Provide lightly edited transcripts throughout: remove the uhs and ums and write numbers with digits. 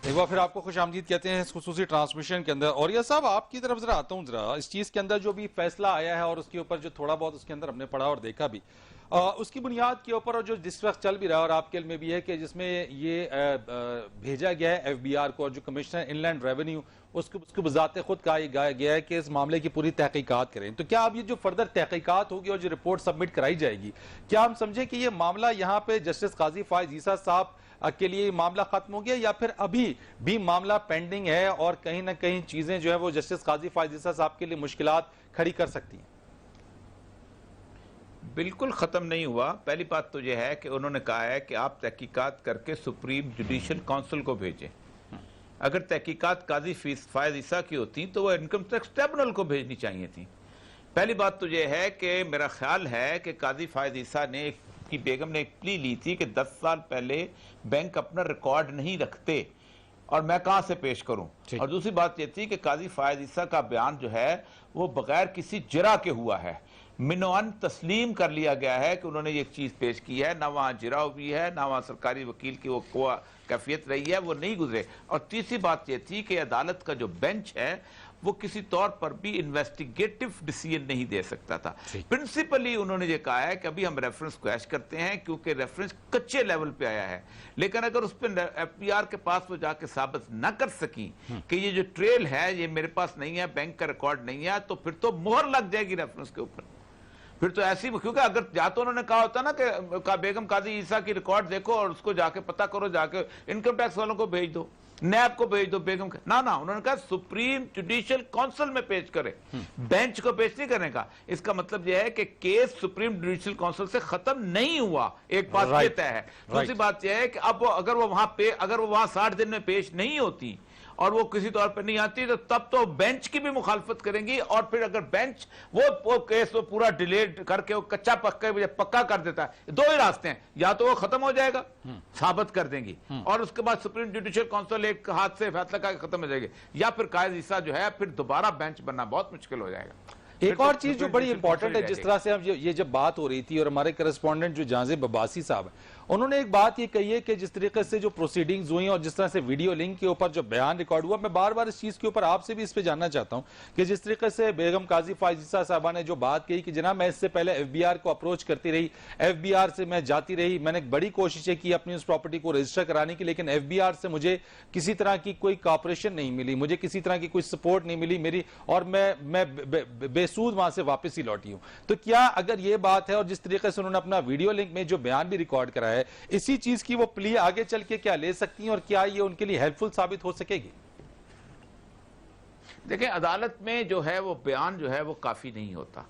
ایک بار پھر آپ کو خوش آمدید کہتے ہیں اس خصوصی ٹرانسمیشن کے اندر. اور یہ صاحب آپ کی طرف ذرا آتا ہوں ذرا اس چیز کے اندر جو بھی فیصلہ آیا ہے اور اس کے اوپر جو تھوڑا بہت اس کے اندر ہم نے پڑھا اور دیکھا بھی اس کی بنیاد کے اوپر اور جو جس وقت چل بھی رہا اور آپ کے علم میں بھی ہے کہ جس میں یہ بھیجا گیا ہے ایف بی آر کو اور جو کمشنر ان لینڈ ریونیو اس کو بذات خود کہا گیا ہے کہ اس معاملے کی پوری تحقیقات کریں. تو کیا اب یہ جو فردر تحقیقات ہوگی اور جو رپورٹ سبمٹ کرائی جائے گی کیا ہم سمجھیں کہ یہ معاملہ یہاں پہ جسٹس قاضی فائز عیسیٰ صاحب کے لیے معاملہ ختم ہو گیا یا پھر ابھی بھی معاملہ پینڈنگ ہے اور کہیں نہ کہیں چیزیں جو ہے وہ جسٹس قاضی فائز عیسیٰ صاحب کے لیے مشکلات کھڑی کر سکتی ہیں؟ بالکل ختم نہیں ہوا. پہلی بات تو یہ ہے کہ انہوں نے کہا ہے کہ آپ تحقیقات کر کے سپریم جوڈیشل کونسل کو بھیجیں. اگر تحقیقات قاضی فائز عیسیٰ کی ہوتی تو وہ انکم ٹیکس ٹریبونل کو بھیجنی چاہیے تھی. پہلی بات تو یہ ہے کہ میرا خیال ہے کہ قاضی فائز عیسیٰ نے کی بیگم نے ایک پلی لی تھی کہ 10 سال پہلے بینک اپنا ریکارڈ نہیں رکھتے اور میں کہاں سے پیش کروں. اور دوسری بات یہ تھی کہ قاضی فائز عیسیٰ کا بیان جو ہے وہ بغیر کسی جرح کے ہوا ہے. منوان تسلیم کر لیا گیا ہے کہ انہوں نے یہ چیز پیش کی ہے, نہ وہاں جرح ہوئی ہے نہ وہاں سرکاری وکیل کی وہ کیفیت رہی ہے, وہ نہیں گزرے. اور تیسری بات یہ تھی کہ عدالت کا جو بینچ ہے وہ کسی طور پر بھی انویسٹیگیٹو ڈیسیژن نہیں دے سکتا تھا. پرنسپلی انہوں نے یہ کہا ہے کہ ابھی ہم ریفرنس کویش کرتے ہیں کیونکہ ریفرنس کچے لیول پہ آیا ہے, لیکن اگر اس پہ ایف بی آر کے پاس وہ جا کے ثابت نہ کر سکی کہ یہ جو ٹریل ہے یہ میرے پاس نہیں ہے, بینک کا ریکارڈ نہیں ہے, تو پھر تو مہر لگ جائے گی ریفرنس کے اوپر. پھر تو ایسی, کیونکہ اگر یا تو انہوں نے کہا ہوتا نا کہ بیگم قاضی عیسیٰ کی ریکارڈ دیکھو اور اس کو جا کے پتہ کرو, جا کے انکم ٹیکس والوں کو بھیج دو, نیب کو بھیج دو, بیگم کا نہ انہوں نے کہا سپریم جوڈیشل کونسل میں پیش کرے, بینچ کو پیش نہیں کرنے کا. اس کا مطلب یہ ہے کہ کیس سپریم جوڈیشل کونسل سے ختم نہیں ہوا, ایک بات یہ طے ہے. دوسری بات یہ ہے کہ اب اگر وہ وہاں 60 دن میں پیش نہیں ہوتی اور وہ کسی طور پر نہیں آتی تو تب تو بینچ کی بھی مخالفت کریں گی, اور پھر اگر بینچ وہ کیس وہ پورا ڈیلیڈ کر کے وہ کچا پکا کر دیتا ہے, دو ہی راستے ہیں, یا تو وہ ختم ہو جائے گا, ثابت کر دیں گی, اور اس کے بعد سپریم جوڈیشل کونسل ایک ہاتھ سے فیصلہ کر کے ختم ہو جائے گی, یا پھر قائد عیسیٰ جو ہے پھر دوبارہ بینچ بننا بہت مشکل ہو جائے گا. ایک اور چیز جو بڑی امپورٹنٹ ہے, جس طرح سے یہ جب بات ہو رہی تھی اور ہمارے کرسپونڈنٹ جو جانزیب عباسی صاحب ہیں انہوں نے ایک بات یہ کہی ہے کہ جس طریقے سے جو پروسیڈنگز ہوئی اور جس طرح سے ویڈیو لنک کے اوپر جو بیان ریکارڈ ہوا, میں بار بار اس چیز کے اوپر آپ سے بھی اس پہ جاننا چاہتا ہوں کہ جس طریقے سے بیگم قاضی فائز عیسیٰ صاحبہ نے جو بات کہی کہ جناب میں اس سے پہلے ایف بی آر کو اپروچ کرتی رہی, ایف بی آر سے میں جاتی رہی, میں نے بڑی کوششیں کی اپنی اس پراپرٹی کو رجسٹر کرانے کی, لیکن ایف بی آر سے مجھے کسی طرح کی کوئی کاپریشن نہیں ملی, مجھے کسی طرح کی کوئی سپورٹ نہیں ملی میری, اور میں بے سود وہاں سے واپس ہی لوٹی ہوں. تو کیا اگر یہ بات ہے اور جس طریقے سے انہوں نے اپنا ویڈیو لنک میں جو بیان بھی ریکارڈ کرا ہے, اسی چیز کی وہ پلی آگے چل کے کیا لے سکتی ہیں اور کیا یہ ان کے لیے ہیلپ فل ثابت ہو سکے گی؟ دیکھیں عدالت میں جو ہے وہ بیان جو ہے وہ کافی نہیں ہوتا,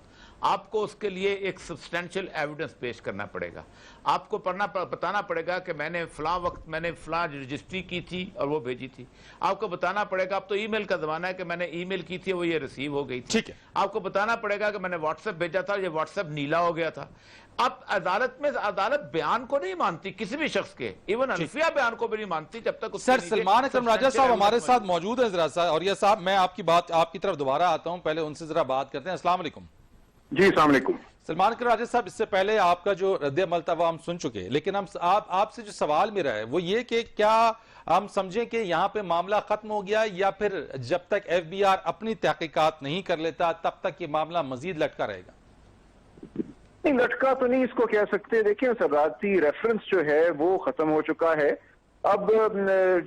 آپ کو اس کے لیے ایک سبسٹینشل ایویڈنس پیش کرنا پڑے گا. آپ کو بتانا پڑے گا کہ میں نے فلاں وقت میں نے فلاں رجسٹری کی تھی اور وہ بھیجی تھی. آپ کو بتانا پڑے گا, اب تو ای میل کا زمانہ ہے, کہ میں نے ای میل کی تھی وہ یہ ریسیو ہو گئی تھی. آپ کو بتانا پڑے گا کہ میں نے واٹس ایپ بھیجا تھا, یہ واٹس ایپ نیلا ہو گیا تھا. اب عدالت بیان کو نہیں مانتی کسی بھی شخص کے, ایون حنفیہ بیان کو بھی نہیں مانتی جب تک. سر سلمان اکرم راجہ صاحب ہمارے ساتھ موجود ہیں ذرا سا, اور یہ صاحب میں آپ کی طرف دوبارہ آتا ہوں, پہلے ان سے ذرا بات کرتے ہیں. السلام علیکم. جی السلام علیکم. سلمان اکرم راجہ صاحب, اس سے پہلے آپ کا جو رد عمل تھا وہ ہم سن چکے, لیکن آپ سے جو سوال میرا ہے وہ یہ کہ کیا ہم سمجھیں کہ یہاں پہ معاملہ ختم ہو گیا, یا پھر جب تک ایف بی آر اپنی تحقیقات نہیں کر لیتا تب تک یہ معاملہ مزید لٹکا رہے گا؟ نہیں, لٹکا تو نہیں اس کو کہہ سکتے. دیکھیں صدارتی ریفرنس جو ہے وہ ختم ہو چکا ہے. اب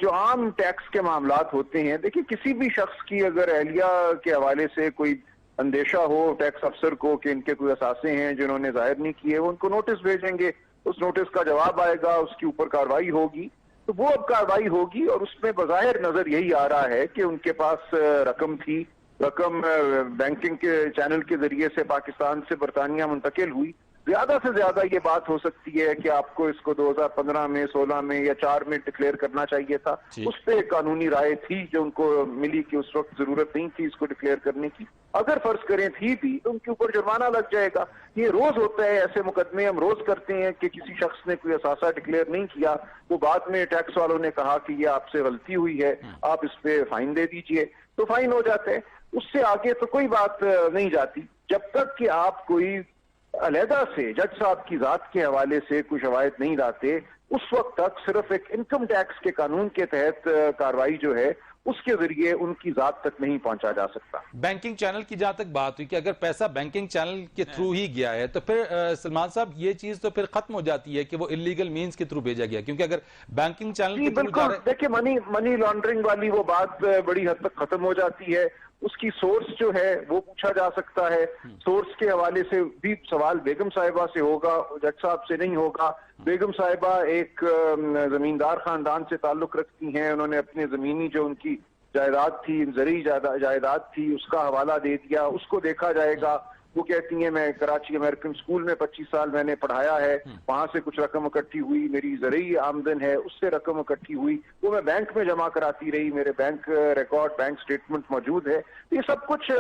جو عام ٹیکس کے معاملات ہوتے ہیں, دیکھیں کسی بھی شخص کی اگر اہلیہ کے حوالے سے کوئی اندیشہ ہو ٹیکس افسر کو کہ ان کے کوئی اثاثے ہیں جنہوں نے ظاہر نہیں کیے, وہ ان کو نوٹس بھیجیں گے, اس نوٹس کا جواب آئے گا, اس کے اوپر کارروائی ہوگی. تو وہ اب کارروائی ہوگی, اور اس میں بظاہر نظر یہی آ رہا ہے کہ ان کے پاس رقم تھی, رقم بینکنگ کے چینل کے ذریعے سے پاکستان سے برطانیہ منتقل ہوئی. زیادہ سے زیادہ یہ بات ہو سکتی ہے کہ آپ کو اس کو 2015 میں 16 میں یا 4 میں ڈکلیئر کرنا چاہیے تھا. اس پہ قانونی رائے تھی جو ان کو ملی کہ اس وقت ضرورت نہیں تھی اس کو ڈکلیئر کرنے کی. اگر فرض کریں تھی بھی تو ان کے اوپر جرمانہ لگ جائے گا. یہ روز ہوتا ہے, ایسے مقدمے ہم روز کرتے ہیں کہ کسی شخص نے کوئی اثاثہ ڈکلیئر نہیں کیا, وہ بعد میں ٹیکس والوں نے کہا کہ یہ آپ سے غلطی ہوئی ہے, آپ اس پہ فائن دے دیجئے, تو فائن ہو جاتا ہے. اس سے آگے تو کوئی بات نہیں جاتی جب تک کہ آپ کوئی علیحدہ سے جج صاحب کی ذات کے حوالے سے کوئی شواہد نہیں لاتے، اس وقت تک صرف ایک انکم ٹیکس کے قانون کے تحت کارروائی جو ہے اس کے ذریعے ان کی ذات تک نہیں پہنچا جا سکتا۔ بینکنگ چینل کی جہاں تک بات ہوئی کہ اگر پیسہ بینکنگ چینل کے تھرو ہی گیا ہے تو پھر سلمان صاحب یہ چیز تو پھر ختم ہو جاتی ہے کہ وہ انلیگل مینز کے تھرو بھیجا گیا، کیونکہ اگر بینکنگ چینل کے تھرو جا بالکل، دیکھیں منی لانڈرنگ والی وہ بات بڑی حد تک ختم ہو جاتی ہے، اس کی سورس جو ہے وہ پوچھا جا سکتا ہے، سورس کے حوالے سے بھی سوال بیگم صاحبہ سے ہوگا، جج صاحب سے نہیں ہوگا۔ بیگم صاحبہ ایک زمیندار خاندان سے تعلق رکھتی ہیں، انہوں نے اپنے زمینی جو ان کی جائیداد تھی، زرعی جائیداد تھی، اس کا حوالہ دے دیا، اس کو دیکھا جائے گا۔ وہ کہتی ہیں میں کراچی امریکن اسکول میں 25 سال میں نے پڑھایا ہے، وہاں سے کچھ رقم اکٹھی ہوئی، میری زرعی آمدن ہے اس سے رقم اکٹھی ہوئی، وہ میں بینک میں جمع کراتی رہی، میرے بینک ریکارڈ بینک سٹیٹمنٹ موجود ہے۔ یہ سب کچھ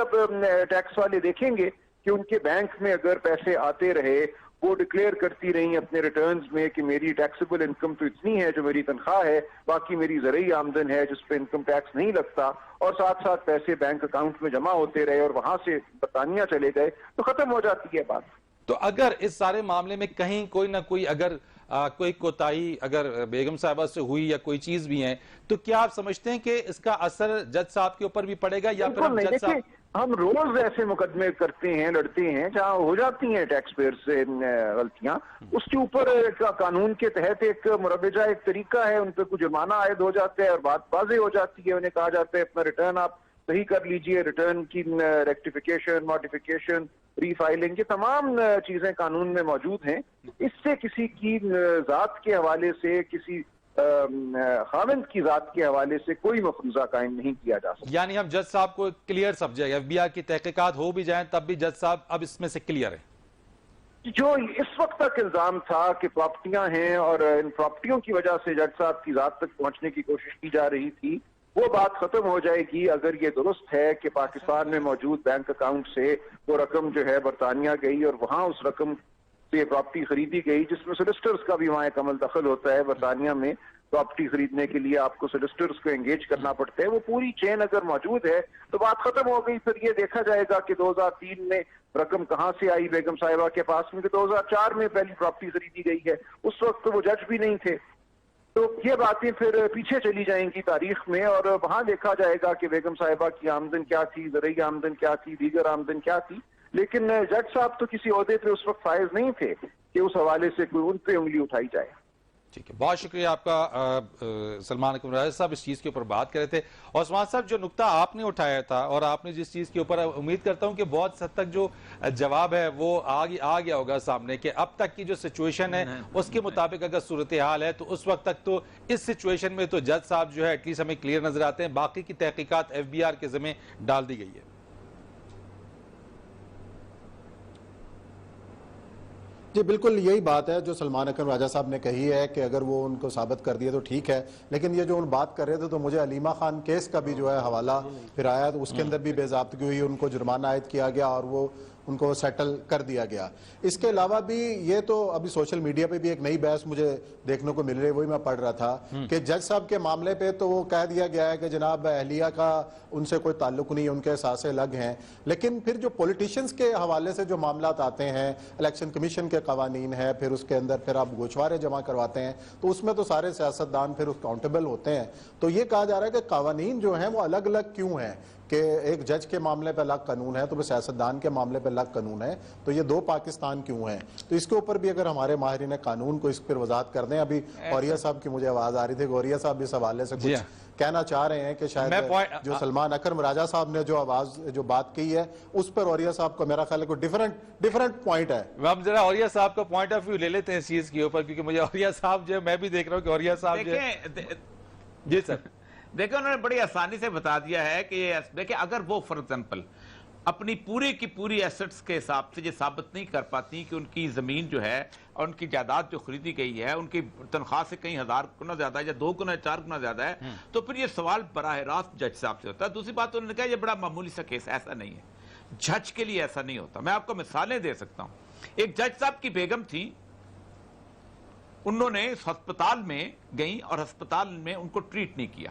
ٹیکس والے دیکھیں گے کہ ان کے بینک میں اگر پیسے آتے رہے، وہ ڈکلیئر کرتی رہی اپنے ریٹرنز میں کہ میری ٹیکسیبل انکم تو اتنی ہے جو میری تنخواہ ہے، باقی میری زرعی آمدن ہے جس پہ انکم ٹیکس نہیں لگتا، اور ساتھ ساتھ پیسے بینک اکاؤنٹ میں جمع ہوتے رہے اور وہاں سے برطانیہ چلے گئے، تو ختم ہو جاتی ہے بات۔ تو اگر اس سارے معاملے میں کہیں کوئی نہ کوئی اگر کوئی کوتاہی اگر بیگم صاحبہ سے ہوئی یا کوئی چیز بھی ہے تو کیا آپ سمجھتے ہیں کہ اس کا اثر جج صاحب کے اوپر بھی پڑے گا یا پھر ہم جج صاحب؟ ہم روز ایسے مقدمے کرتے ہیں، لڑتے ہیں جہاں ہو جاتی ہیں ٹیکس پیئر سے غلطیاں، اس کے اوپر قانون کے تحت ایک مروجہ ایک طریقہ ہے، ان پہ کچھ جرمانہ عائد ہو جاتا ہے اور بات واضح ہو جاتی ہے، انہیں کہا جاتا ہے اپنا ریٹرن آپ صحیح کر لیجئے، ریٹرن کی ریکٹیفیکیشن، ماڈیفیکیشن، ری فائلنگ، یہ تمام چیزیں قانون میں موجود ہیں۔ اس سے کسی کی ذات کے حوالے سے، کسی خاوند کی ذات کے حوالے سے کوئی مفروضہ قائم نہیں کیا جا سکتا۔ یعنی ہم جج صاحب کو کلیئر سمجھے، ایف بی آر کی تحقیقات ہو بھی جائیں تب بھی جج صاحب اب اس میں سے کلیئر ہے؟ جو اس وقت تک الزام تھا کہ پراپرٹیاں ہیں اور ان پراپرٹیوں کی وجہ سے جج صاحب کی ذات تک پہنچنے کی کوشش کی جا رہی تھی، وہ بات ختم ہو جائے گی اگر یہ درست ہے کہ پاکستان میں موجود بینک اکاؤنٹ سے وہ رقم جو ہے برطانیہ گئی اور وہاں اس رقم سے پراپرٹی خریدی گئی، جس میں سولسٹرز کا بھی وہاں ایک عمل دخل ہوتا ہے۔ برطانیہ میں پراپرٹی خریدنے کے لیے آپ کو سولسٹرز کو انگیج کرنا پڑتا ہے، وہ پوری چین اگر موجود ہے تو بات ختم ہو گئی۔ پھر یہ دیکھا جائے گا کہ 2003 میں رقم کہاں سے آئی بیگم صاحبہ کے پاس میں، کہ 2004 میں پہلی پراپرٹی خریدی گئی ہے، اس وقت وہ جج بھی نہیں تھے۔ تو یہ باتیں پھر پیچھے چلی جائیں گی تاریخ میں، اور وہاں دیکھا جائے گا کہ بیگم صاحبہ کی آمدن کیا تھی، زرعی آمدن کیا تھی، دیگر آمدن کیا تھی۔ لیکن جج صاحب تو کسی عہدے پہ اس وقت فائز نہیں تھے کہ اس حوالے سے کوئی ان پہ انگلی اٹھائی جائے۔ ٹھیک ہے، بہت شکریہ آپ کا سلمان اکرم راجہ صاحب، اس چیز کے اوپر بات کر رہے تھے۔ اور عثمان صاحب جو نقطہ آپ نے اٹھایا تھا اور آپ نے جس چیز کے اوپر امید کرتا ہوں کہ بہت حد تک جو جواب ہے وہ آ گیا ہوگا سامنے، کہ اب تک کی جو سچویشن ہے اس کے مطابق اگر صورتحال ہے تو اس وقت تک تو اس سچویشن میں تو جج صاحب جو ہے ایٹ لیسٹ ہمیں کلیئر نظر آتے ہیں، باقی کی تحقیقات ایف بی آر کے ذمہ ڈال دی گئی ہے۔ جی بالکل یہی بات ہے جو سلمان اکرم راجہ صاحب نے کہی ہے کہ اگر وہ ان کو ثابت کر دیا تو ٹھیک ہے، لیکن یہ جو ان بات کر رہے تھے تو مجھے علیمہ خان کیس کا بھی جو ہے حوالہ پھر آیا، تو اس کے اندر بھی بے ضابطگی ہوئی، ان کو جرمانہ عائد کیا گیا اور وہ ان کو سیٹل کر دیا گیا۔ اس کے علاوہ بھی یہ تو ابھی سوشل میڈیا پہ بھی ایک نئی بحث مجھے دیکھنے کو مل رہی ہے، وہی میں پڑھ رہا تھا کہ جج صاحب کے معاملے پہ تو وہ کہہ دیا گیا ہے کہ جناب اہلیہ کا ان سے کوئی تعلق نہیں، ان کے احساس الگ ہیں، لیکن پھر جو پولیٹیشنز کے حوالے سے جو معاملات آتے ہیں، الیکشن کمیشن کے قوانین ہیں، پھر اس کے اندر پھر آپ گوشوارے جمع کرواتے ہیں، تو اس میں تو سارے سیاستدان پھر اکاؤنٹیبل ہوتے ہیں۔ تو یہ کہا جا رہا ہے کہ قوانین جو ہیں وہ الگ الگ کیوں ہیں، کہ ایک جج کے معاملے پہ الگ قانون ہے تو سیاستدان کے معاملے پہ الگ قانون ہے، تو یہ دو پاکستان کیوں ہیں؟ تو اس کے اوپر بھی اگر ہمارے ماہرین قانون کو اس پر وضاحت کر دیں۔ ابھی غوریہ صاحب کی مجھے آواز آ رہی تھی، غوریہ صاحب اس حوالے سے کچھ کہنا چاہ رہے ہیں کہ شاید جو سلمان اکرم راجہ صاحب نے جو بات کی ہے اس پر غوریہ صاحب کو میرا خیال ہے کوئی ڈیفرنٹ پوائنٹ ہے۔ ہم ذرا غوریہ صاحب کا پوائنٹ آف ویو لے لیتے ہیں اس چیز کے اوپر، کیونکہ مجھے غوریہ صاحب جو ہے میں بھی دیکھ رہا ہوں کہ غوریہ صاحب جو ہے جی سر دیکھیں انہوں نے بڑی آسانی سے بتا دیا ہے کہ دیکھیں اگر وہ فار ایگزامپل اپنی پوری کی پوری ایسٹس کے حساب سے یہ ثابت نہیں کر پاتی کہ ان کی زمین جو ہے اور ان کی جائیداد جو خریدی گئی ہے ان کی تنخواہ سے کہیں 1000 گنا زیادہ ہے یا 2 گنا 4 گنا زیادہ ہے، تو پھر یہ سوال براہ راست جج صاحب سے ہوتا ہے۔ دوسری بات انہوں نے کہا یہ بڑا معمولی سا کیس، ایسا نہیں ہے، جج کے لیے ایسا نہیں ہوتا۔ میں آپ کو مثالیں دے سکتا ہوں۔ ایک جج صاحب کی بیگم تھی، انہوں نے ہسپتال میں گئیں اور ہسپتال میں ان کو ٹریٹ نہیں کیا،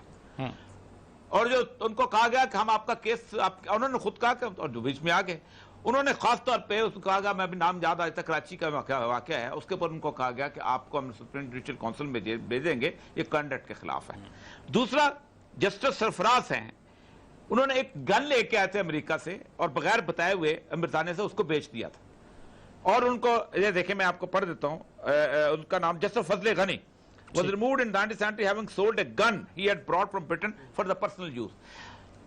اور جو ان کو کہا گیا کہ ہم آپ کا کیس، انہوں نے خود کہا کہ اور جو بیچ میں آ گئے، انہوں نے خاص طور پہ اس کو کہا گیا, میں ابھی نام یاد آج تک کراچی کا واقعہ ہے, اس کے اوپر ان کو کہا گیا کہ آپ کو ہم سپریم جوڈیشل کونسل میں بھیجیں گے, یہ کنڈکٹ کے خلاف ہے. دوسرا جسٹس سرفراز ہیں, انہوں نے ایک گن لے کے آئے تھے امریکہ سے اور بغیر بتائے ہوئے برطانیہ سے اس کو بیچ دیا تھا, اور ان کو یہ دیکھیں میں آپ کو پڑھ دیتا ہوں, ان کا نام justice Fazal Ghani was removed in 1970 having sold a gun he had brought from Britain for the personal use.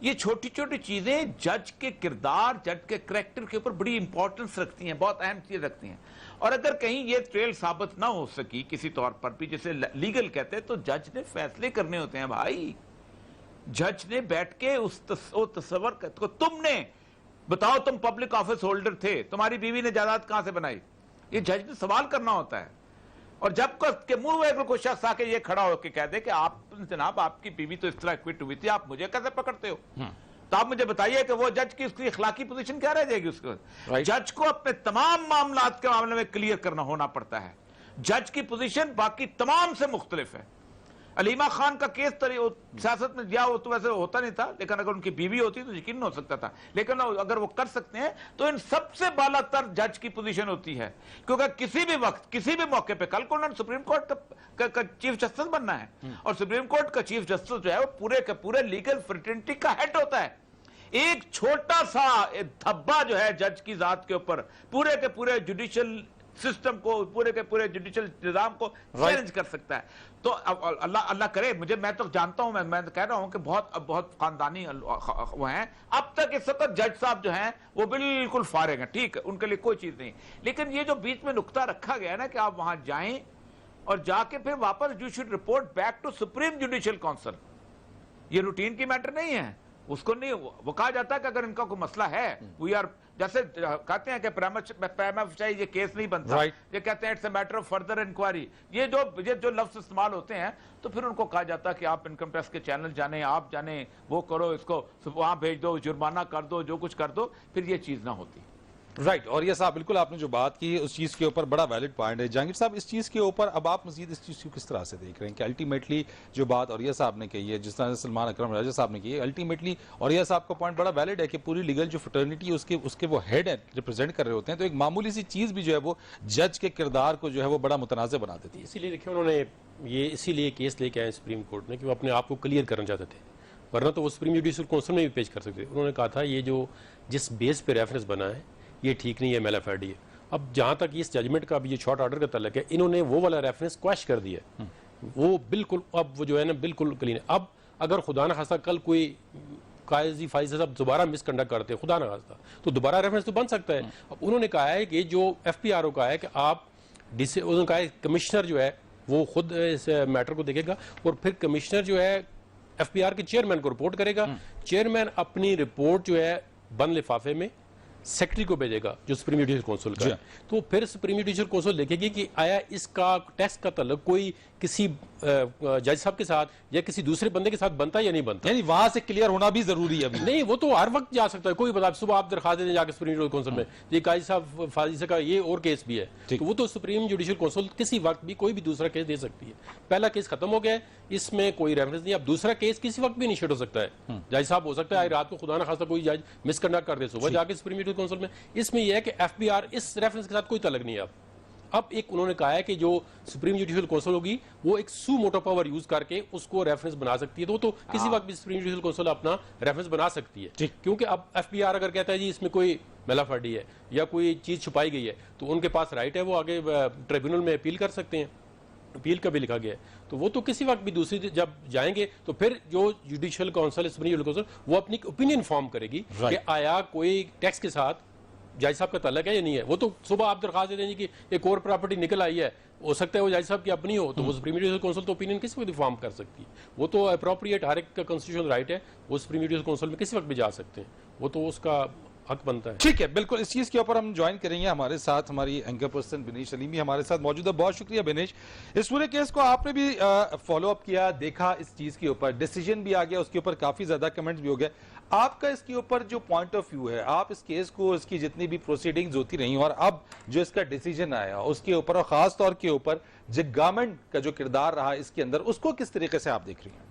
یہ چھوٹی چھوٹی چیزیں جج کے کردار, جج کے کریکٹر کے اوپر بڑی امپورٹنس رکھتی ہیں, بہت اہم چیز رکھتی ہیں, اور اگر کہیں یہ ٹریل ثابت نہ ہو سکی کسی طور پر بھی, جسے لیگل کہتے ہیں, تو جج نے فیصلے کرنے ہوتے ہیں بھائی. جج نے بیٹھ کے اس تصور کو, تم نے بتاؤ تم پبلک آفس ہولڈر تھے, تمہاری بیوی نے جائیداد کہاں سے بنائی, یہ جج نے سوال کرنا ہوتا ہے. اور جب کہ منہ میں کوئی شخص آ کے یہ کھڑا ہو کے کہہ دے کہ آپ جناب آپ کی بیوی تو اس طرح ایکوٹ ہوئی تھی, آپ مجھے کیسے پکڑتے ہو, تو آپ مجھے بتائیے کہ وہ جج کی اس کی اخلاقی پوزیشن کیا رہ جائے گی. اس کو جج کو اپنے تمام معاملات کے معاملے میں کلیئر کرنا ہونا پڑتا ہے. جج کی پوزیشن باقی تمام سے مختلف ہے. علیمہ خان کا کیس سیاست میں جا, وہ تو ویسے ہوتا نہیں تھا, لیکن اگر ان کی بیوی ہوتی تو یقین ہو سکتا تھا, لیکن اگر وہ کر سکتے ہیں تو ان سب سے بالا تر جج کی پوزیشن ہوتی ہے, کیونکہ کسی بھی وقت کسی بھی موقع پہ, کل کو انہوں نے سپریم کورٹ کا چیف جسٹس بننا ہے, اور سپریم کورٹ کا چیف جسٹس جو ہے وہ پورے کے پورے لیگل فریٹرنٹی کا ہیڈ ہوتا ہے. ایک چھوٹا سا دھبا جو ہے جج کی ذات کے اوپر پورے کے پورے جوڈیشل سسٹم کو, پورے کے پورے جوڈیشل نظام کو چیلنج کر سکتا ہے. تو اللہ کرے, میں تو جانتا ہوں, میں کہہ رہا ہوں کہ بہت خاندانی وہ ہیں. اب تک اس وقت جج صاحب جو ہیں وہ بالکل فارغ ہیں, ٹھیک ہے, ان کے لیے کوئی چیز نہیں. لیکن یہ جو بیچ میں نقطہ رکھا گیا نا کہ آپ وہاں جائیں اور جا کے پھر واپس you should report back to supreme judicial council, یہ روٹین کی میٹر نہیں ہے. اس کو نہیں, وہ کہا جاتا ہے کہ اگر ان کا کوئی مسئلہ ہے, وی آر, جیسے کہتے ہیں کہ پریما فیشی یہ کیس نہیں بنتا, یہ کہتے ہیں it's a matter of further inquiry. یہ جو لفظ استعمال ہوتے ہیں تو پھر ان کو کہا جاتا ہے کہ آپ انکم ٹیکس کے چینل جانیں, آپ جانیں, وہ کرو, اس کو وہاں بھیج دو, جرمانہ کر دو, جو کچھ کر دو, پھر یہ چیز نہ ہوتی. رائٹ. اور یہ صاحب بالکل آپ نے جو بات کی اس چیز کے اوپر بڑا ویلڈ پوائنٹ ہے. جہانگیر صاحب اس چیز کے اوپر اب آپ مزید اس چیز کو کس طرح سے دیکھ رہے ہیں کہ الٹیمیٹلی جو بات اوریہ صاحب نے کہی ہے, جس طرح سے سلمان اکرم راجہ صاحب نے کی ہے, الٹیمیٹلی اوریہ صاحب کا پوائنٹ بڑا ویلڈ ہے کہ پوری لیگل جو فٹرنیٹی ہے اس کے وہ ہیڈ ہے, ریپرزینٹ کر رہے ہوتے ہیں, تو ایک معمولی سی چیز بھی جو ہے وہ جج کے کردار کو جو ہے وہ بڑا متنازع بنا دیتی ہے. اسی لیے دیکھیں انہوں نے یہ اسی لیے کیس لے کے آئے سپریم کورٹ میں کہ وہ اپنے آپ کو کلیئر کرنا چاہتے تھے, ورنہ تو وہ سپریم جوڈیشل کونسل میں بھی پیش کر سکتے. انہوں نے کہا تھا یہ جو جس بیس پہ ریفرنس بنا ہے یہ ٹھیک نہیں ہے, میلا فیڈی ہے. اب جہاں تک اس ججمنٹ کا بھی یہ شارٹ آرڈر کا تعلق ہے, انہوں نے وہ والا ریفرنس کویش کر دیا, وہ بالکل اب وہ جو ہے نا بالکل کلین ہے. اب اگر خدا نہ خواستہ کل کوئی قاضی فائز صاحب دوبارہ مس کنڈکٹ کرتے خدا نہ خواستہ, تو دوبارہ ریفرنس تو بن سکتا ہے. اب انہوں نے کہا ہے کہ جو ایف پی آر او کا ہے کہ آپ انہوں نے کہا ہے کمشنر جو ہے وہ خود اس میٹر کو دیکھے گا, اور پھر کمشنر جو ہے ایف پی آر کے چیئرمین کو رپورٹ کرے گا. چیئرمین اپنی رپورٹ جو ہے بند لفافے میں سیکٹری کو بھیجے گا جو سپریم جوڈیشل کونسل کا ہے, تو پھر سپریم جوڈیشل کونسل دیکھے گی کہ آیا اس کا ٹیکس کا تعلق کوئی کسی جج صاحب کے ساتھ یا کسی دوسرے بندے کے ساتھ بنتا یا نہیں بنتا. یعنی وہاں سے کلیئر ہونا بھی ضروری ہے. نہیں, وہ تو ہر وقت جا سکتا ہے, کوئی بتا صبح آپ درخواست دیں جا کے سپریم جوڈیشل کونسل میں یہ قاضی صاحب فاضل کا یہ اور کیس بھی ہے, تو وہ تو سپریم جوڈیشل کونسل کسی وقت بھی کوئی بھی دوسرا کیس دے سکتی ہے. پہلا کیس ختم ہو گیا ہے, اس میں کوئی ریفرنس نہیں. اب دوسرا کیس کسی وقت بھی انیشیٹ ہو سکتا ہے. جج صاحب ہو سکتا ہے رات کو خدا نہ خواستہ کوئی جج مس کنڈکٹ کر دے, صبح جا کے سپریم جوڈیشل کونسل میں. اس میں یہ ہے کہ ایف بی آر اس ریفرنس کے ساتھ کوئی تعلق نہیں ہے. اب ایک انہوں نے کہا ہے کہ جو سپریم جوڈیشل کونسل ہوگی وہ ایک سو موٹو پاور یوز کر کے اس کو ریفرنس بنا سکتی ہے, تو وہ تو کسی وقت بھی سپریم جوڈیشل کونسل اپنا ریفرنس بنا سکتی ہے. کیونکہ اب ایف بی آر اگر کہتا ہے جی اس میں کوئی میلا فردی ہے یا کوئی چیز چھپائی گئی ہے, تو ان کے پاس رائٹ ہے, وہ آگے ٹریبیونل میں اپیل کر سکتے ہیں. اپیل کا بھی لکھا گیا ہے, تو وہ تو کسی وقت بھی دوسری جب جائیں گے تو پھر جو judicial council supreme judicial council وہ اپنی اوپینین فارم کرے گی کہ آیا کوئی ٹیکس کے ساتھ جج صاحب کا تعلق ہے یا نہیں ہے. وہ تو صبح آپ درخواست دے دیں گے کہ ایک اور پراپرٹی نکل آئی ہے, ہو سکتا ہے وہ جج صاحب کی اپنی ہو, تو وہ سپریم جوڈیشل کونسل تو اوپینین کسی وقت بھی فارم کر سکتی ہے. وہ تو اپروپریٹ ہر ایک کا کانسٹیٹیوشنل رائٹ ہے, وہ سپریم جوڈیشل کونسل میں کسی وقت بھی جا سکتے ہیں, وہ تو اس کا حق بنتا ہے. ٹھیک ہے, بالکل اس چیز کے اوپر ہم جوائن کریں گے. ہمارے ساتھ ہماری اینکر پرسن بنیش علیمی ہمارے ساتھ موجود ہے. بہت شکریہ بنیش. اس پورے کیس کو آپ نے بھی فالو اپ کیا, دیکھا, اس چیز کے اوپر ڈیسیجن بھی آ گیا, اس کے اوپر کافی زیادہ کمنٹس بھی ہو گئے. آپ کا اس کے اوپر جو پوائنٹ آف ویو ہے, آپ اس کیس کو, اس کی جتنی بھی پروسیڈنگز ہوتی رہی اور اب جو اس کا ڈیسیجن آیا اس کے اوپر, اور خاص طور کے اوپر جو گورنمنٹ کا جو کردار رہا اس کے اندر, اس کو کس طریقے سے آپ دیکھ رہی ہیں؟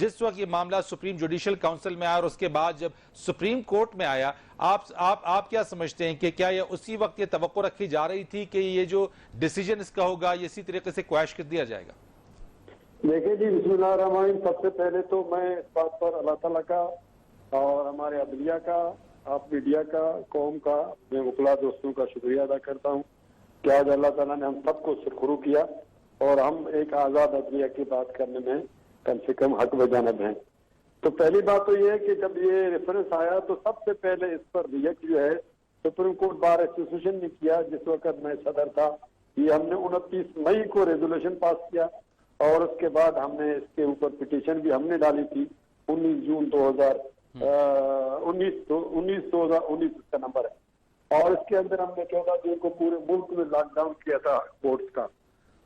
جس وقت یہ معاملہ سپریم جوڈیشل کاؤنسل میں آیا اور اس کے بعد جب سپریم کورٹ میں آیا، آپ کیا سمجھتے ہیں کہ کیا یہ اسی وقت یہ توقع رکھی جا رہی تھی کہ یہ جو ڈیسیجن اس کا ہوگا یہ اسی طریقے سے کویش کر دیا جائے گا؟ دیکھیں جی، بسم اللہ الرحمن الرحیم، سب سے پہلے تو میں اس بات پر اللہ تعالیٰ کا اور ہمارے عدلیہ کا، آپ میڈیا کا، قوم کا، اپنے وکلا دوستوں کا شکریہ ادا کرتا ہوں کہ آج اللہ تعالیٰ نے ہم سب کو سرخرو کیا اور ہم ایک آزاد عدلیہ کی بات کرنے میں کم سے کم حق بجانب ہیں۔ تو پہلی بات تو یہ ہے کہ جب یہ ریفرنس آیا تو سب سے پہلے اس پر ریئیکٹ جو ہے سپریم کورٹ بار ایسوسیشن نے کیا، جس وقت میں صدر تھا۔ یہ ہم نے 29 مئی کو ریزولوشن پاس کیا اور اس کے بعد ہم نے اس کے اوپر پٹیشن بھی ہم نے ڈالی تھی 19 جون 2019 کا نمبر ہے، اور اس کے اندر ہم نے 14 جون کو پورے ملک میں لاک ڈاؤن کیا تھا کورٹس کا۔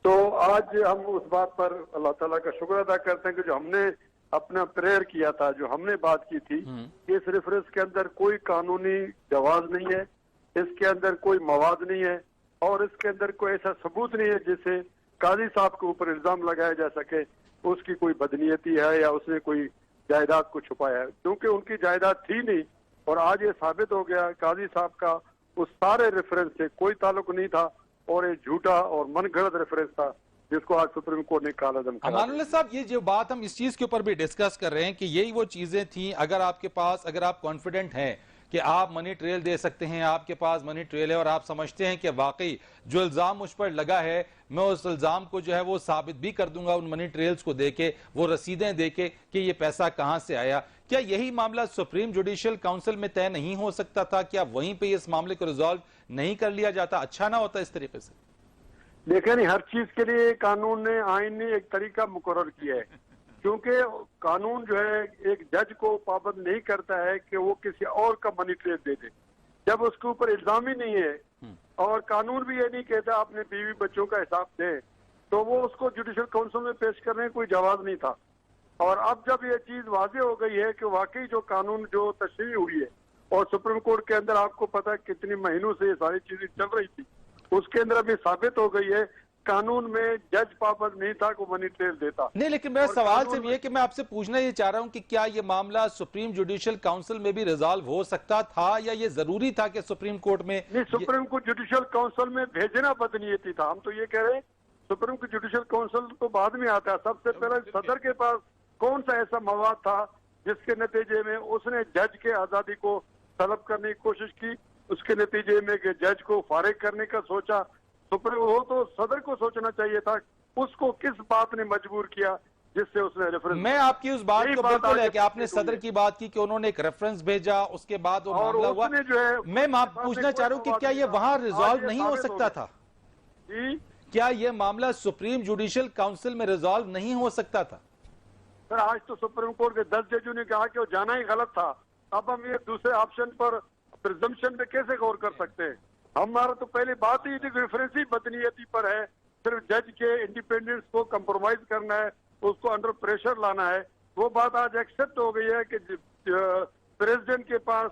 تو آج ہم اس بات پر اللہ تعالیٰ کا شکر ادا کرتے ہیں کہ جو ہم نے اپنا پریئر کیا تھا، جو ہم نے بات کی تھی کہ اس ریفرنس کے اندر کوئی قانونی جواز نہیں ہے، اس کے اندر کوئی مواد نہیں ہے اور اس کے اندر کوئی ایسا ثبوت نہیں ہے جس سے قاضی صاحب کے اوپر الزام لگایا جا سکے اس کی کوئی بدنیتی ہے یا اس نے کوئی جائیداد کو چھپایا ہے، کیونکہ ان کی جائیداد تھی نہیں۔ اور آج یہ ثابت ہو گیا قاضی صاحب کا اس سارے ریفرنس سے کوئی تعلق نہیں تھا اور ایک جھوٹا اور من گھڑت ریفرنس تھا جس کو آج سپریم کورٹ نے کالعدم کرا۔ امان اللہ صاحب، یہ جو بات ہم اس چیز کے اوپر بھی ڈسکس کر رہے ہیں کہ یہی وہ چیزیں تھیں، اگر آپ کے پاس، اگر آپ کانفیڈنٹ ہیں کہ آپ منی ٹریل دے سکتے ہیں، آپ کے پاس منی ٹریل ہے اور آپ سمجھتے ہیں کہ واقعی جو الزام مجھ پر لگا ہے میں اس الزام کو جو ہے وہ ثابت بھی کر دوں گا ان منی ٹریلز کو دے کے، وہ رسیدیں دے کے کہ یہ پیسہ کہاں سے آیا، کیا یہی معاملہ سپریم جوڈیشل کاؤنسل میں طے نہیں ہو سکتا تھا؟ کیا وہیں پہ اس معاملے کو ریزالو نہیں کر لیا جاتا؟ اچھا نہ ہوتا اس طریقے سے؟ دیکھیں نہیں، ہر چیز کے لیے قانون نے، آئین نے ایک طریقہ مقرر کیا ہے، کیونکہ قانون جو ہے ایک جج کو پابند نہیں کرتا ہے کہ وہ کسی اور کا منی ٹریل دے دے جب اس کے اوپر الزام ہی نہیں ہے، اور قانون بھی یہ نہیں کہتا اپنے بیوی بچوں کا حساب دے، تو وہ اس کو جوڈیشل کاؤنسل میں پیش کرنے کوئی جواز نہیں تھا۔ اور اب جب یہ چیز واضح ہو گئی ہے کہ واقعی جو قانون جو تشریح ہوئی ہے اور سپریم کورٹ کے اندر آپ کو پتا کتنی مہینوں سے یہ ساری چیزیں چل رہی تھی، اس کے اندر ابھی ثابت ہو گئی ہے قانون میں جج پابند نہیں تھا کہ منی ٹریل دیتا۔ نہیں، لیکن میرا سوال صرف یہ کہ میں آپ سے پوچھنا یہ چاہ رہا ہوں کہ کیا یہ معاملہ سپریم جوڈیشل کاؤنسل میں بھی ریزالو ہو سکتا تھا یا یہ ضروری تھا کہ سپریم کورٹ میں؟ نہیں، سپریم کو جوڈیشل کاؤنسل میں بھیجنا بدنیتی تھا۔ ہم تو یہ کہہ رہے ہیں سپریم کو جوڈیشل کاؤنسل تو بعد میں آتا ہے، سب سے پہلے صدر کے پاس کون سا ایسا مواد تھا جس کے نتیجے میں اس نے جج کے آزادی کو طلب کرنے کی کوشش کی، اس کے نتیجے میں کہ جج کو فارغ کرنے کا سوچا، وہ تو صدر کو سوچنا چاہیے تھا اس کو کس بات نے مجبور کیا جس سے اس نے ریفرنس۔ میں آپ کی اس بات کو بالکل ہے کہ آپ نے صدر کی بات کی کہ انہوں نے ایک ریفرنس بھیجا، اس کے بعد وہ معاملہ ہوا، میں پوچھنا چاہ رہا ہوں کہ کیا یہ وہاں ریزالو نہیں ہو سکتا تھا؟ کیا یہ معاملہ سپریم جوڈیشل کاؤنسل میں ریزالو نہیں ہو سکتا تھا؟ سر آج تو سپریم کورٹ کے 10 ججوں نے کہا کہ وہ جانا ہی غلط تھا، اب ہم یہ دوسرے آپشن پر پرزمپشن پہ کیسے غور کر سکتے ہیں؟ ہمارا تو پہلی بات ہی تھی کہ ریفرنس ہی بدنیتی پر ہے، صرف جج کے انڈیپینڈنس کو کمپرومائز کرنا ہے، اس کو انڈر پریشر لانا ہے۔ وہ بات آج ایکسپٹ ہو گئی ہے کہ پریزیڈنٹ کے پاس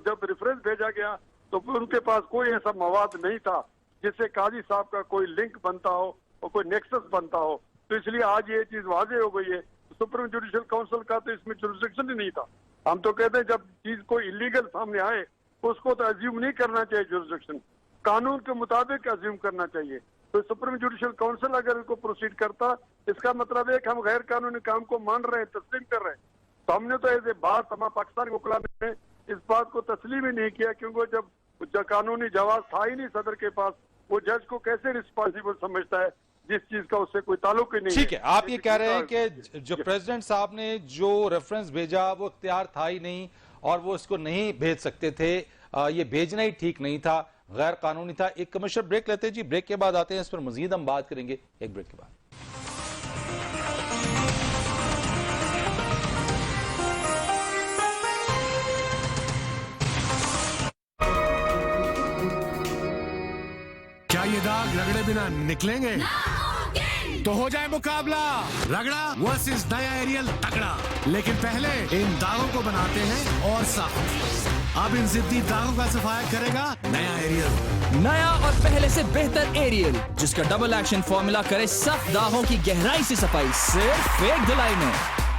جب ریفرنس بھیجا گیا تو ان کے پاس کوئی ایسا مواد نہیں تھا جس سے قاضی صاحب کا کوئی لنک بنتا ہو اور کوئی نیکسس بنتا ہو، تو اس لیے آج یہ چیز واضح ہو گئی ہے۔ سپریم جوڈیشل کاؤنسل کا تو اس میں جورسڈکشن ہی نہیں تھا۔ ہم تو کہتے ہیں جب چیز کوئی انلیگل سامنے آئے اس کو تو ازیوم نہیں کرنا چاہیے، جورسڈکشن قانون کے مطابق ازیوم کرنا چاہیے۔ تو سپریم جوڈیشل کاؤنسل اگر اس کو پروسیڈ کرتا، اس کا مطلب ہے کہ ہم غیر قانونی کام کو مان رہے ہیں، تسلیم کر رہے ہیں۔ تو ہم نے تو ایسے بات ہمارا پاکستان کے وکلا نے اس بات کو تسلیم ہی نہیں کیا، کیونکہ جب قانونی جواز تھا ہی نہیں صدر کے پاس، وہ جج کو کیسے رسپانسیبل سمجھتا ہے جس چیز کا اس سے کوئی تعلق ہی نہیں ہے۔ ٹھیک ہے، آپ یہ کہہ رہے ہیں کہ جو پریزیڈنٹ صاحب نے جو ریفرنس بھیجا وہ اختیار تھا ہی نہیں اور وہ اس کو نہیں بھیج سکتے تھے، یہ بھیجنا ہی ٹھیک نہیں تھا، غیر قانونی تھا۔ ایک کمرشل بریک لیتے ہیں جی، بریک کے بعد آتے ہیں، اس پر مزید ہم بات کریں گے ایک بریک کے بعد۔ کیا یہ داغ رگڑے بنا نکلیں گے؟ تو ہو جائے مقابلہ رگڑا ورسز نیا ایریل تگڑا، لیکن پہلے ان داغوں کو بناتے ہیں اور سخت۔ اب ان ضدی داغوں کا صفایا کرے گا نیا ایریل، نیا اور پہلے سے بہتر ایریل، جس کا ڈبل ایکشن فارمولا کرے سخت داغوں کی گہرائی سے صفائی صرف ایک دھلائی میں۔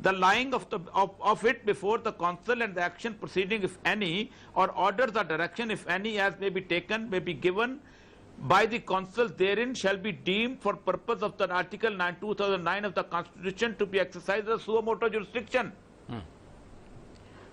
the lying of it before the council and the action proceeding if any, or orders or direction if any as may be taken, may be given by the council therein shall be deemed for purpose of the article 2009 of the constitution to be exercised as suo motu jurisdiction.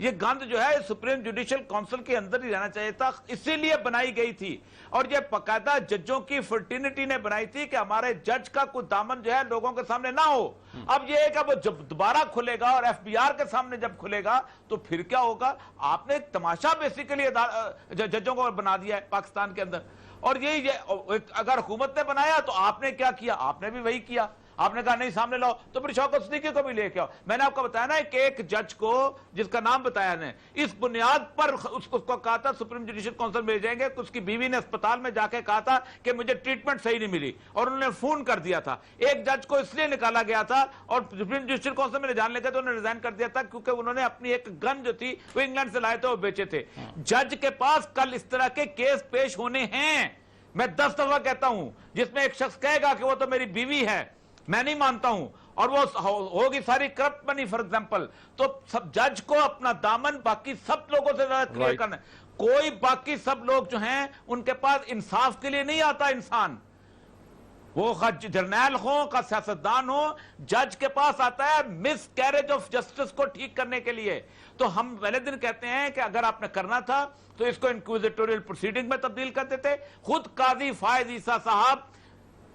یہ گند جو ہے supreme judicial council کے اندر ہی رہنا چاہیے تھا، اسی لیے بنائی گئی تھی، اور یہ باقاعدہ ججوں کی فرٹینٹی نے بنائی تھی کہ ہمارے جج کا کوئی دامن جو ہے لوگوں کے سامنے نہ ہو۔ اب یہ ہے کہ وہ جب دوبارہ کھلے گا اور ایف بی آر کے سامنے جب کھلے گا تو پھر کیا ہوگا؟ آپ نے ایک تماشا بیسیکلی ججوں کو بنا دیا ہے پاکستان کے اندر، اور یہ اگر حکومت نے بنایا تو آپ نے کیا کیا؟ آپ نے بھی وہی کیا، آپ نے کہا نہیں سامنے لاؤ، تو پھر شوکت صدیقی کو بھی لے کے آؤ۔ میں نے آپ کو بتایا نا کہ ایک جج کو جس کا نام بتایا نے، اس بنیاد پر اس کو کہا تھا سپریم جوڈیشل کونسل میں جائیں گے، اس کی بیوی نے اسپتال میں جا کے کہا تھا کہ مجھے ٹریٹمنٹ صحیح نہیں ملی، اور انہوں نے فون کر دیا تھا۔ ایک جج کو اس لیے نکالا گیا تھا اور سپریم جوڈیشل کونسل میں لے جانے لگے تو انہوں نے ریزائن کر دیا تھا کیونکہ انہوں نے اپنی ایک گن جو تھی وہ انگلینڈ سے لائے تھے، وہ بیچے تھے۔ جج کے پاس کل اس طرح کے کیس پیش ہونے ہیں، میں 10 دفعہ کہتا ہوں، جس میں ایک شخص کہے گا کہ وہ تو میری بیوی ہے، میں نہیں مانتا ہوں، اور وہ ہوگی ساری کرپٹ منی فار ایگزامپل، تو سب جج کو اپنا دامن باقی سب لوگوں سے زیادہ کلیئر کرنا ہے۔ کوئی باقی سب لوگ جو ہیں ان کے پاس انصاف کے لیے نہیں آتا انسان، وہ جرنیل ہوں کا سیاستدان ہو، جج کے پاس آتا ہے مس کیریج آف جسٹس کو ٹھیک کرنے کے لیے۔ تو ہم پہلے دن کہتے ہیں کہ اگر آپ نے کرنا تھا تو اس کو انکویزیٹوریل پروسیڈنگ میں تبدیل کر دیتے۔ خود قاضی فائز عیسیٰ صاحب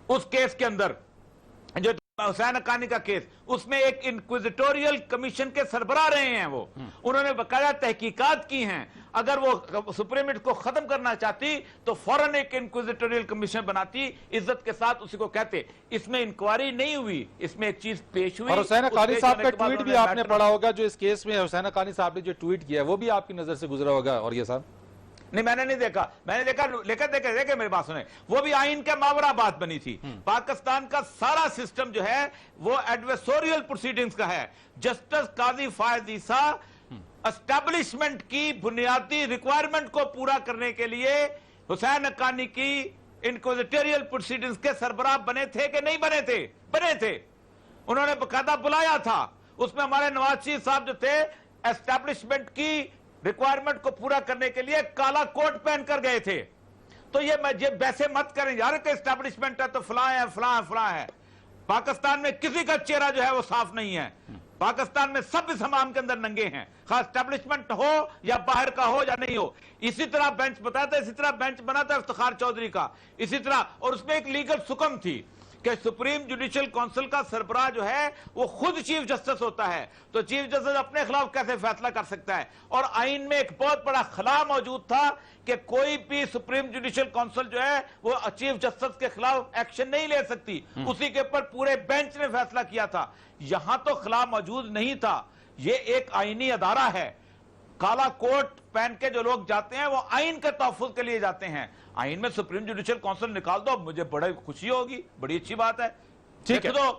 اس کیس کے اندر جو حسین حقانی کا کیس، اس میں ایک انکویزیٹوریل کمیشن کے سربراہ رہے ہیں، وہ انہوں نے باقاعدہ تحقیقات کی ہیں۔ اگر وہ سپریم کو ختم کرنا چاہتی تو فوراً ایک انکویزیٹوریل کمیشن بناتی، عزت کے ساتھ اسی کو کہتے۔ اس میں انکوائری نہیں ہوئی، اس میں ایک چیز پیش ہوئی۔ اور حسین حقانی صاحب کا ٹویٹ بھی آپ نے پڑھا ہوگا، جو اس کیس میں حسین حقانی صاحب نے جو ٹویٹ کیا ہے وہ بھی آپ کی نظر سے گزرا ہوگا، اور یہ صاحب نہیں میں نے نہیں دیکھا، میں نے دیکھا، لیکن دیکھیں میری بات سنیں، وہ بھی آئین کے ماورا بات بنی تھی۔ پاکستان کا سارا سسٹم جو ہے وہ ایڈویسوریل پروسیڈنگز کا ہے۔ جسٹس قاضی فائز عیسیٰ اسٹیبلشمنٹ کی بنیادی ریکوائرمنٹ کو پورا کرنے کے لیے حسین حقانی کی انکویزیٹوریل پروسیڈنگز کے سربراہ بنے تھے کہ نہیں بنے تھے؟ بنے تھے، انہوں نے باقاعدہ بلایا تھا، اس میں ہمارے نواز شریف صاحب جو تھے اسٹیبلشمنٹ کی ریکوائرمنٹ کو پورا کرنے کے لیے کالا کوٹ پہن کر گئے تھے۔ تو یہ ویسے مت کریں یار کہ اسٹیبلشمنٹ ہے تو فلاں ہے فلاں فلاں ہے۔ پاکستان میں کسی کا چہرہ جو ہے وہ صاف نہیں ہے، پاکستان میں سب اس حمام کے اندر ننگے ہیں، خاص اسٹیبلشمنٹ ہو یا باہر کا ہو یا نہیں ہو۔ اسی طرح بینچ بتایا تھا، اسی طرح بینچ بنا تھا افتخار چودھری کا، اسی طرح، اور اس میں ایک لیگل سکم تھی کہ سپریم جوڈیشل کونسل کا سربراہ جو ہے وہ خود چیف جسٹس ہوتا ہے، تو چیف جسٹس اپنے خلاف کیسے فیصلہ کر سکتا ہے؟ اور آئین میں ایک بہت بڑا خلا موجود تھا کہ کوئی بھی سپریم جوڈیشل کونسل جو ہے وہ چیف جسٹس کے خلاف ایکشن نہیں لے سکتی، اسی کے اوپر پورے بینچ نے فیصلہ کیا تھا۔ یہاں تو خلا موجود نہیں تھا، یہ ایک آئینی ادارہ ہے، کالا کوٹ پہن کے جو لوگ جاتے ہیں وہ آئین کے تحفظ کے لیے جاتے ہیں۔ آئین میں سپریم جوڈیشل کونسل نکال دو، مجھے بڑی خوشی ہوگی، بڑی اچھی بات ہے، ٹھیک ہے دو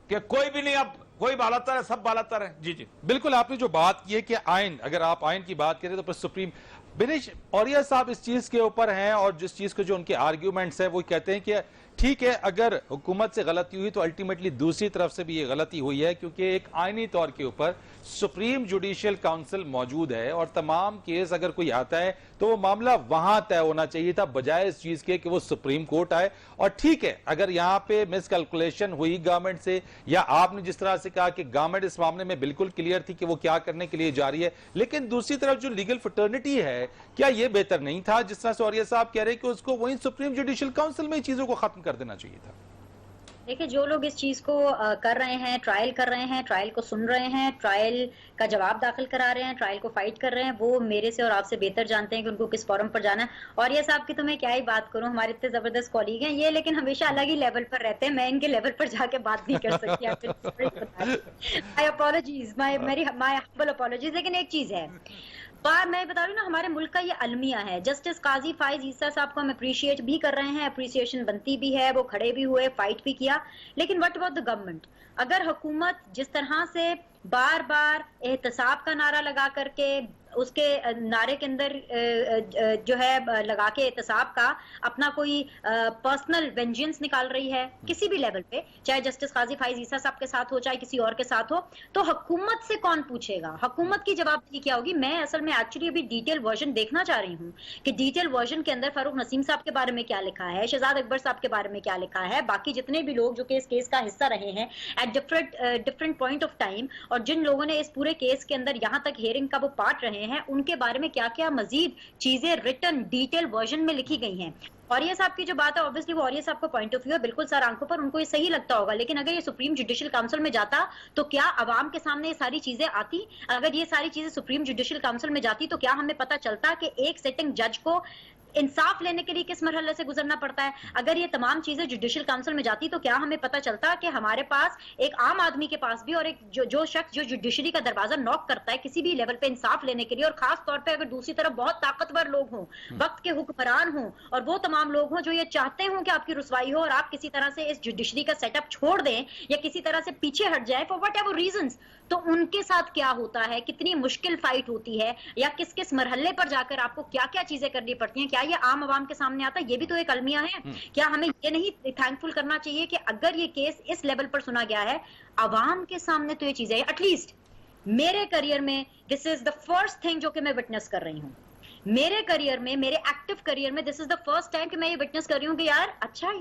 کہ کوئی بھی نہیں، اب کوئی بالاتر ہے، سب بالاتر ہے۔ جی جی بالکل، آپ نے جو بات کی ہے کہ آئین، اگر آپ آئین کی بات کریں تو پھر سپریم بنیش اوریہ صاحب اس چیز کے اوپر ہیں، اور جس چیز کو جو ان کے آرگیومنٹس ہیں وہ کہتے ہیں کہ ٹھیک ہے اگر حکومت سے غلطی ہوئی تو الٹیمیٹلی دوسری طرف سے بھی یہ غلطی ہوئی ہے، کیونکہ ایک آئینی طور کے اوپر سپریم جوڈیشل کونسل موجود ہے اور تمام کیس اگر کوئی آتا ہے تو وہ معاملہ وہاں طے ہونا چاہیے تھا بجائے اس چیز کے کہ وہ سپریم کورٹ آئے۔ اور ٹھیک ہے اگر یہاں پہ مس کیلکولیشن ہوئی گورنمنٹ سے، یا آپ نے جس طرح سے کہا کہ گورنمنٹ اس معاملے میں بالکل کلیئر تھی کہ وہ کیا کرنے کے لیے جا رہی ہے، لیکن دوسری طرف جو لیگل فرٹرنیٹی ہے، کیا یہ بہتر نہیں تھا جس طرح سے اوریہ صاحب کہہ رہے ہیں کہ اس کو وہیں سپریم جوڈیشل کونسل میں چیزوں کو ختم کر دینا چاہیے تھا؟ دیکھیں جو لوگ اس چیز کو کر رہے ہیں، ٹرائل کر رہے ہیں، ٹرائل کو سن رہے ہیں، ٹرائل کا جواب داخل کرا رہے ہیں، ٹرائل کو فائٹ کر رہے ہیں، وہ میرے سے اور آپ سے بہتر جانتے ہیں کہ ان کو کس فورم پر جانا ہے۔ اور یہ صاحب کی تو میں کیا ہی بات کروں، ہمارے اتنے زبردست کولیگ ہیں یہ، لیکن ہمیشہ الگ ہی لیول پر رہتے ہیں، میں ان کے لیول پر جا کے بات نہیں کر سکتی۔ مائی اپالوجیز، مائی ہمبل اپالوجیز۔ لیکن ایک چیز ہے، میں بتا رہی ہوں نا، ہمارے ملک کا یہ المیہ ہے۔ جسٹس قاضی فائز عیسیٰ صاحب کو ہم اپریشیٹ بھی کر رہے ہیں، اپریسیشن بنتی بھی ہے، وہ کھڑے بھی ہوئے، فائٹ بھی کیا، لیکن وٹ اباؤٹ دی گورنمنٹ؟ اگر حکومت جس طرح سے بار بار احتساب کا نعرہ لگا کر کے اس کے نعرے کے اندر جو ہے لگا کے احتساب کا اپنا کوئی پرسنل وینجنس نکال رہی ہے کسی بھی لیول پہ، چاہے جسٹس قاضی فائز عیسیٰ صاحب کے ساتھ ہو چاہے کسی اور کے ساتھ ہو، تو حکومت سے کون پوچھے گا؟ حکومت کی جوابدہی کیا ہوگی؟ میں اصل میں ایکچولی ابھی ڈیٹیل ورژن دیکھنا چاہ رہی ہوں کہ ڈیٹیل ورژن کے اندر فاروق نسیم صاحب کے بارے میں کیا لکھا ہے، شہزاد اکبر صاحب کے بارے میں کیا لکھا ہے، باقی جتنے بھی لوگ جو کہ اس کیس کا حصہ رہے ہیں at different point of time, اور جن لوگوں نے اس پورے کیس کے اندر یہاں تک ہیئرنگ کا وہ پارٹ رہے ہیں، ان کے بارے میں کیا کیا مزید چیزیں ریٹن ڈیٹیل ورژن میں لکھی گئی ہیں۔ اوریہ صاحب کی جو بات ہے obviously وہ اوریہ صاحب کو پوائنٹ آف ویو ہے، بالکل سر آنکھوں پر ان کو یہ صحیح لگتا ہوگا، لیکن اگر یہ سپریم جوڈیشل کاؤنسل میں جاتا تو کیا عوام کے سامنے یہ ساری چیزیں آتی؟ اگر یہ ساری چیزیں سپریم جوڈیشل کاؤنسل میں جاتی تو کیا ہمیں پتہ چلتا کہ ایک سٹنگ جج کو انصاف لینے کے لیے کس مرحلے سے گزرنا پڑتا ہے؟ اگر یہ تمام چیزیں جوڈیشل کاؤنسل میں جاتی تو کیا ہمیں پتہ چلتا کہ ہمارے پاس ایک عام آدمی کے پاس بھی اور ایک جو شخص جو جوڈیشری کا دروازہ نوک کرتا ہے کسی بھی لیول پہ انصاف لینے کے لیے، اور خاص طور پہ اگر دوسری طرف بہت طاقتور لوگ ہوں، وقت کے حکمران ہوں، اور وہ تمام لوگ ہوں جو یہ چاہتے ہوں کہ آپ کی رسوائی ہو اور آپ کسی طرح سے اس جوڈیشری کا سیٹ اپ چھوڑ دیں یا کسی طرح سے پیچھے ہٹ جائیں فار واٹ ایور ریزنز، تو ان کے ساتھ کیا ہوتا ہے؟ کتنی مشکل فائٹ ہوتی ہے، یا کس کس مرحلے پر جا کر آپ کو کیا کیا چیزیں کرنی پڑتی ہیں؟ کیا یہ عام عوام کے سامنے آتا ہے؟ یہ بھی تو ایک المیہ ہے۔ کیا ہمیں یہ نہیں تھینک فل کرنا چاہیے کہ اگر یہ کیس اس لیول پر سنا گیا ہے عوام کے سامنے تو یہ چیزیں ایٹ لیسٹ میرے کریئر میں دس از دا فرسٹ تھنگ جو کہ میں وٹنس کر رہی ہوں، میرے کریئر میں، میرے ایکٹیو کریئر میں دس از دا فرسٹ ٹائم کہ میں یہ وٹنس کر رہی ہوں کہ یار اچھا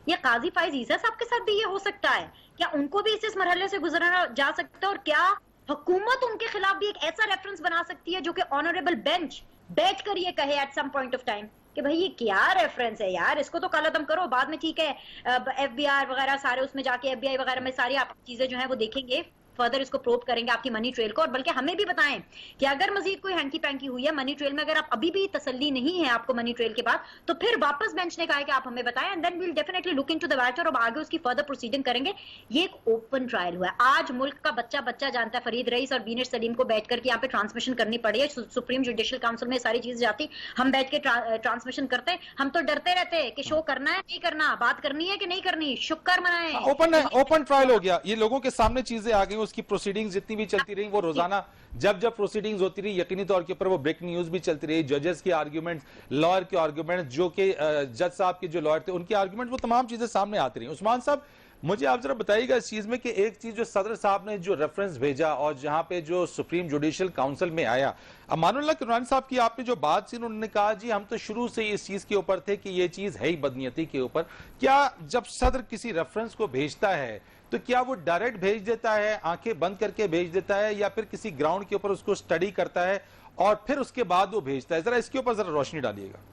یہ قاضی فائز عیسیٰ صاحب کے ساتھ بھی یہ ہو سکتا ہے، کیا ان کو بھی اس مرحلے سے گزرنا جا سکتا ہے، اور کیا حکومت ان کے خلاف بھی ایک ایسا ریفرنس بنا سکتی ہے جو کہ آنریبل بینچ بیٹھ کر یہ کہے at some point of time کہ بھائی یہ کیا ریفرنس ہے یار، اس کو تو کل عدم کرو، بعد میں ٹھیک ہے ایف بی آر وغیرہ سارے اس میں جا کے ایف بی آئی وغیرہ میں ساری آپ چیزیں جو ہیں وہ دیکھیں گے، فردر اس کو پروب کریں گے آپ کی منی ٹریل کو، اور بلکہ ہمیں بھی بتائیں کہ اگر مزید کوئی ہینکی پینکی ہوئی ہے منی ٹریل میں، اگر آپ ابھی بھی تسلی نہیں ہے آپ کو منی ٹریل کے بعد، تو پھر واپس بینچ نے کہا ہے کہ آپ ہمیں بتائیں and then we'll definitely look into the matter, اور آگے اس کی فردر پروسیڈنگ کریں گے۔ یہ ایک اوپن ٹرائل ہوا ہے، آج ملک کا بچہ جانتا ہے، فرید رئیس اور بینر سلیم کو بیٹھ کر کے یہاں پہ ٹرانسمیشن کرنی پڑی ہے، سپریم جوڈیشل کاؤنسل میں ساری چیزیں جاتی، ہم بیٹھ کے ٹرانسمیشن کرتے، ہم تو ڈرتے رہتے کہ شو کرنا ہے نہیں کرنا، بات کرنی ہے کہ نہیں کرنی، شکر منائیں۔ اوپن ٹرائل ہو گیا، یہ لوگوں کے سامنے چیزیں آ گئی، اس کی پروسیڈنگز جتنی بھی چلتی رہی وہ روزانہ جب پروسیڈنگز ہوتی رہی یقینی طور کے اوپر وہ بریکنگ نیوز بھی چلتی رہی، ججز کے آرگیومنٹس، لائر کے آرگیومنٹس، جو کہ جج صاحب کے جو لائر تھے ان کے آرگیومنٹ، وہ تمام چیزیں سامنے آتی رہی۔ عثمان صاحب مجھے آپ ذرا بتائیے گا اس چیز میں کہ ایک چیز جو صدر صاحب نے جو ریفرنس بھیجا اور جہاں پہ جو سپریم جوڈیشل کاؤنسل میں آیا، امان اللہ کرنانی صاحب کی آپ نے جو بات سی، انہوں نے کہا جی ہم تو شروع سے اس چیز کے اوپر تھے کہ یہ چیز ہے ہی بدنیتی کے اوپر۔ کیا جب صدر کسی ریفرنس کو بھیجتا ہے تو کیا وہ ڈائریکٹ بھیج دیتا ہے، آنکھیں بند کر کے بھیج دیتا ہے، یا پھر کسی گراؤنڈ کے اوپر اس کو سٹڈی کرتا ہے اور پھر اس کے بعد وہ بھیجتا ہے؟ ذرا اس کے اوپر ذرا روشنی ڈالیے گا۔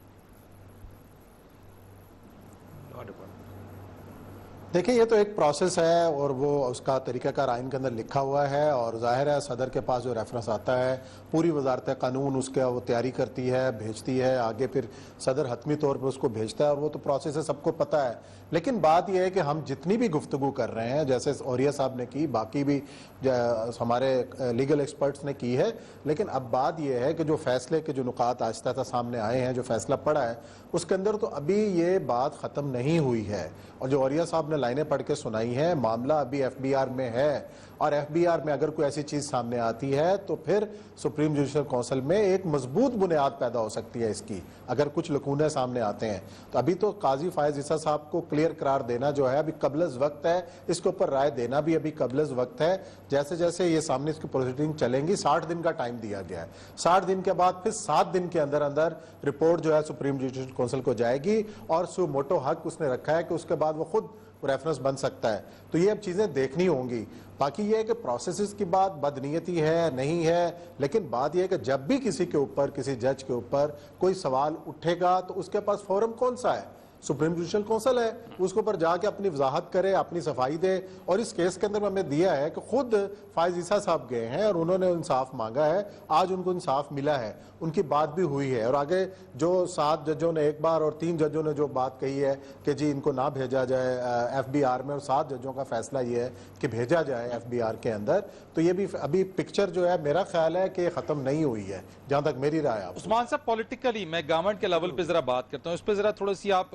دیکھیں یہ تو ایک پروسیس ہے اور وہ اس کا طریقہ کار آئین کے اندر لکھا ہوا ہے، اور ظاہر ہے صدر کے پاس جو ریفرنس آتا ہے پوری وزارت قانون اس کا وہ تیاری کرتی ہے، بھیجتی ہے آگے، پھر صدر حتمی طور پر اس کو بھیجتا ہے، اور وہ تو پروسیس ہے، سب کو پتہ ہے۔ لیکن بات یہ ہے کہ ہم جتنی بھی گفتگو کر رہے ہیں، جیسے اوریہ صاحب نے کی، باقی بھی ہمارے لیگل ایکسپرٹس نے کی ہے، لیکن اب بات یہ ہے کہ جو فیصلے کے جو نکات آہستہ آہستہ سامنے آئے ہیں، جو فیصلہ پڑا ہے اس کے اندر تو ابھی یہ بات ختم نہیں ہوئی ہے، اور جو اوریہ صاحب نے لائنیں پڑھ کے سنائی ہیں، معاملہ ابھی ایف بی آر میں ہے، اور ایف بی آر میں اگر کوئی ایسی چیز سامنے آتی ہے تو پھر سپریم جوڈیشل کونسل میں ایک مضبوط بنیاد پیدا ہو سکتی ہے اس کی، اگر کچھ لکونے سامنے آتے ہیں تو ابھی تو قاضی فائز عیسیٰ صاحب کو کلیئر قرار دینا جو ہے ابھی قبل از وقت ہے، اس کے اوپر رائے دینا بھی ابھی قبل از وقت ہے۔ جیسے جیسے یہ سامنے اس کی پروسیڈنگ چلیں گی، 60 دن کا ٹائم دیا گیا ہے، 60 دن کے بعد پھر 7 دن کے اندر اندر رپورٹ جو ہے سپریم جوڈیشل کونسل کو جائے گی، اور سو موٹو حق اس نے رکھا ہے کہ اس کے بعد وہ خود ریفرنس بن سکتا ہے۔ تو یہ اب چیزیں دیکھنی ہوں گی۔ باقی یہ ہے کہ پروسیسز کی بات بدنیتی ہے نہیں ہے، لیکن بات یہ ہے کہ جب بھی کسی کے اوپر، کسی جج کے اوپر کوئی سوال اٹھے گا تو اس کے پاس فورم کون سا ہے؟ سپریم جوڈیشل کونسل ہے، اس کے اوپر جا کے اپنی وضاحت کرے، اپنی صفائی دے، اور اس کیس کے اندر ہمیں دیا ہے کہ خود فائز عیسیٰ صاحب گئے ہیں اور انہوں نے انصاف مانگا ہے، آج ان کو انصاف ملا ہے، ان کی بات بھی ہوئی ہے، اور آگے جو 7 ججوں نے ایک بار اور 3 ججوں نے جو بات کہی ہے کہ جی ان کو نہ بھیجا جائے ایف بی آر میں، اور 7 ججوں کا فیصلہ یہ ہے کہ بھیجا جائے ایف بی آر کے اندر، تو یہ بھی ابھی پکچر جو ہے میرا خیال ہے کہ ختم نہیں ہوئی ہے جہاں تک میری رائے ہے۔ عثمان صاحب پولیٹیکلی میں گورنمنٹ کے لیول پہ ذرا بات کرتا ہوں، اس پہ ذرا تھوڑا سی آپ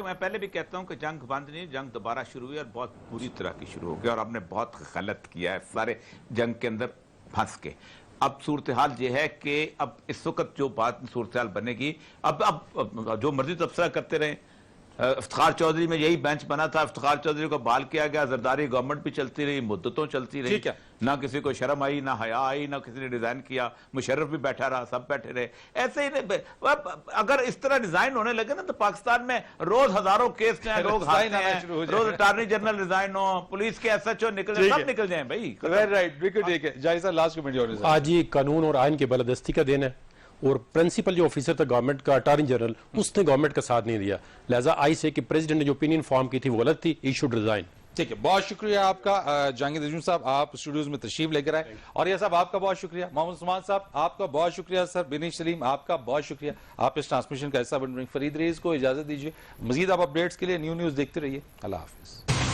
میں پہلے بھی کہتا ہوں کہ جنگ بند نہیں، جنگ دوبارہ شروع ہوئی اور بہت بری طرح کی شروع ہو گئی، اور ہم نے بہت غلط کیا ہے سارے جنگ کے اندر پھنس کے۔ اب صورتحال یہ ہے کہ اب اس وقت جو بات صورتحال بنے گی، اب جو مرضی تبصرہ کرتے رہیں، افتخار چودھری میں یہی بینچ بنا تھا، افتخار چودھری کو بحال کیا گیا، زرداری گورنمنٹ بھی چلتی رہی، مدتوں چلتی رہی، نہ کسی کو شرم آئی، نہ حیا آئی، نہ کسی نے ڈیزائن کیا، مشرف بھی بیٹھا رہا، سب بیٹھے رہے، ایسے ہی اگر اس طرح ڈیزائن ہونے لگے نا تو پاکستان میں روز ہزاروں کیس ہیں، لوگ ہاتھیں ہیں، روز اٹارنی جنرل ریزائن ہو، پولیس کے ایس ایچ او نکل جائیں، سب نکل جائیں بھائی۔ لاسٹ کمنٹ آج یہ قانون اور آئین کے بالادستی کا دن ہے، اور پرنسپل جو آفیسر تھا گورنمنٹ کا اٹارنی جنرل، اس نے گورنمنٹ کا ساتھ نہیں دیا، لہٰذا آئی سے کہ پریزیڈنٹ نے جو اوپینین فارم کی تھی وہ غلط تھی، ہی شوڈ ریزائن۔ ٹھیک ہے، بہت شکریہ آپ کا جہانگیر دجون صاحب، آپ اسٹوڈیوز میں تشریف لے کر آئے، اور یہ صاحب آپ کا بہت شکریہ، محمد عثمان صاحب آپ کا بہت شکریہ، سر بنیش سلیم آپ کا بہت شکریہ، آپ اس ٹرانسمیشن کا حصہ بن رہے ہیں۔ فرید ریز کو اجازت دیجیے، مزید آپ اپڈیٹس کے لیے نیو نیوز دیکھتے رہیے، اللہ حافظ۔